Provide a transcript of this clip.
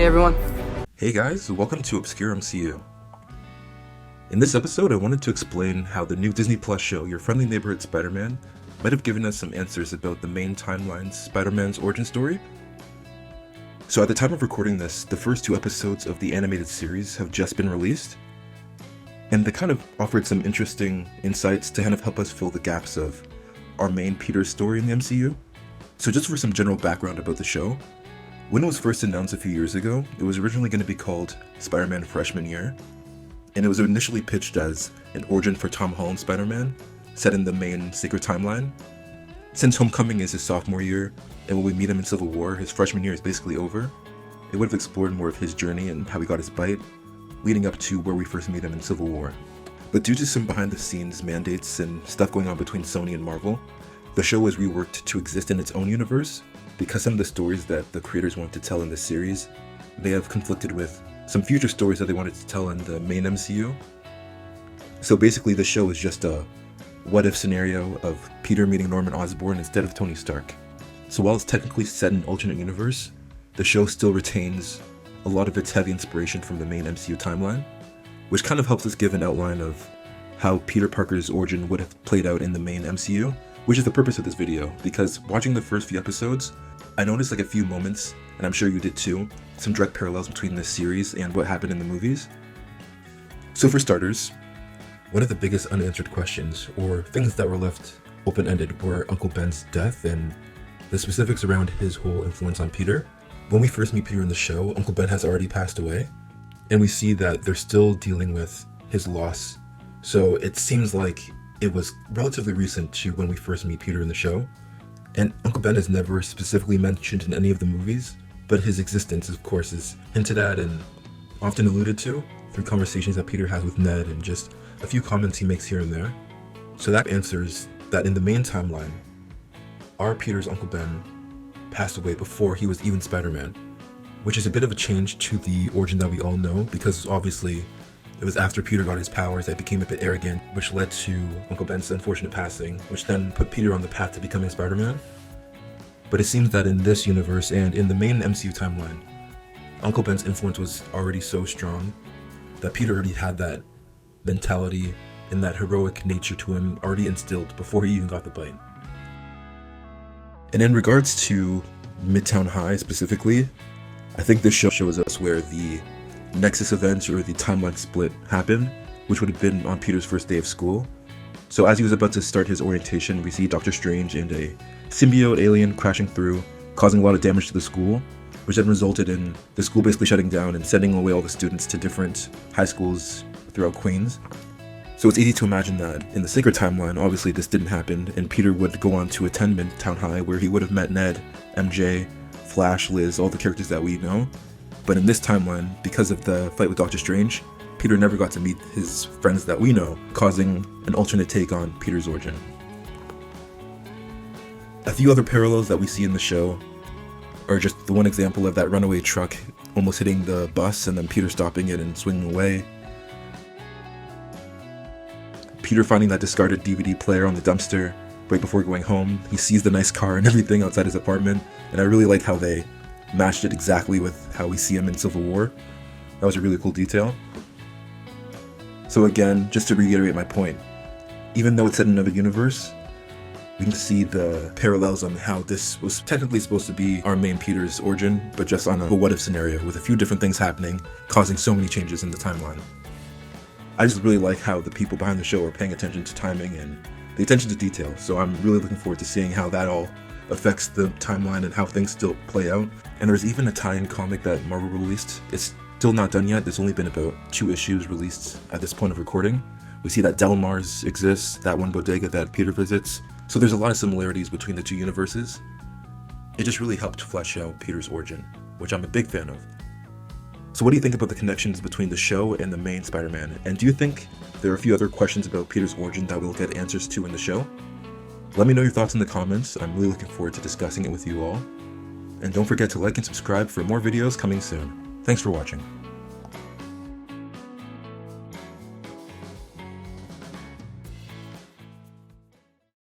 Hey everyone. Hey guys, welcome to Obscure MCU. In this episode, I wanted to explain how the new Disney Plus show, Your Friendly Neighborhood Spider-Man, might have given us some answers about the main timeline's Spider-Man's origin story. So at the time of recording this, the first 2 episodes of the animated series have just been released, and they kind of offered some interesting insights to kind of help us fill the gaps of our main Peter's story in the MCU. So just for some general background about the show, when it was first announced a few years ago, it was originally going to be called Spider-Man Freshman Year, and it was initially pitched as an origin for Tom Holland's Spider-Man, set in the main Secret Timeline. Since Homecoming is his sophomore year, and when we meet him in Civil War, his freshman year is basically over, it would have explored more of his journey and how he got his bite, leading up to where we first meet him in Civil War. But due to some behind-the-scenes mandates and stuff going on between Sony and Marvel, the show was reworked to exist in its own universe, because some of the stories that the creators wanted to tell in this series may have conflicted with some future stories that they wanted to tell in the main MCU. So basically the show is just a what-if scenario of Peter meeting Norman Osborn instead of Tony Stark. So while it's technically set in an alternate universe, the show still retains a lot of its heavy inspiration from the main MCU timeline, which kind of helps us give an outline of how Peter Parker's origin would have played out in the main MCU, which is the purpose of this video, because watching the first few episodes, I noticed a few moments, and I'm sure you did too, some direct parallels between this series and what happened in the movies. So for starters, one of the biggest unanswered questions, or things that were left open-ended, were Uncle Ben's death and the specifics around his whole influence on Peter. When we first meet Peter in the show, Uncle Ben has already passed away, and we see that they're still dealing with his loss. So it seems like it was relatively recent to when we first meet Peter in the show, and Uncle Ben is never specifically mentioned in any of the movies, but his existence, of course, is hinted at and often alluded to through conversations that Peter has with Ned and just a few comments he makes here and there. So that answers that in the main timeline, our Peter's Uncle Ben passed away before he was even Spider-Man, which is a bit of a change to the origin that we all know, because obviously it was after Peter got his powers that became a bit arrogant, which led to Uncle Ben's unfortunate passing, which then put Peter on the path to becoming Spider-Man. But it seems that in this universe and in the main MCU timeline, Uncle Ben's influence was already so strong that Peter already had that mentality and that heroic nature to him already instilled before he even got the bite. And in regards to Midtown High specifically, I think this show shows us where the Nexus event or the timeline split happened, which would have been on Peter's first day of school. So as he was about to start his orientation, we see Doctor Strange and a symbiote alien crashing through, causing a lot of damage to the school, which then resulted in the school basically shutting down and sending away all the students to different high schools throughout Queens. So it's easy to imagine that in the Secret Timeline, obviously this didn't happen, and Peter would go on to attend Midtown High, where he would have met Ned, MJ, Flash, Liz, all the characters that we know. But in this timeline, because of the fight with Doctor Strange, Peter never got to meet his friends that we know, causing an alternate take on Peter's origin. A few other parallels that we see in the show are just the one example of that runaway truck almost hitting the bus and then Peter stopping it and swinging away. Peter finding that discarded DVD player on the dumpster right before going home. He sees the nice car and everything outside his apartment, and I really like how they matched it exactly with how we see him in Civil War. That was a really cool detail. So again, just to reiterate my point, even though it's set in another universe, we can see the parallels on how this was technically supposed to be our main Peter's origin, but just on a what-if scenario with a few different things happening, causing so many changes in the timeline. I just really like how the people behind the show are paying attention to timing and the attention to detail, so I'm really looking forward to seeing how that all affects the timeline and how things still play out. And there's even a tie-in comic that Marvel released. It's still not done yet. There's only been about 2 issues released at this point of recording. We see that Del Mars exists, that one bodega that Peter visits. So there's a lot of similarities between the 2 universes. It just really helped flesh out Peter's origin, which I'm a big fan of. So what do you think about the connections between the show and the main Spider-Man? And do you think there are a few other questions about Peter's origin that we'll get answers to in the show? Let me know your thoughts in the comments. I'm really looking forward to discussing it with you all. And don't forget to like and subscribe for more videos coming soon. Thanks for watching.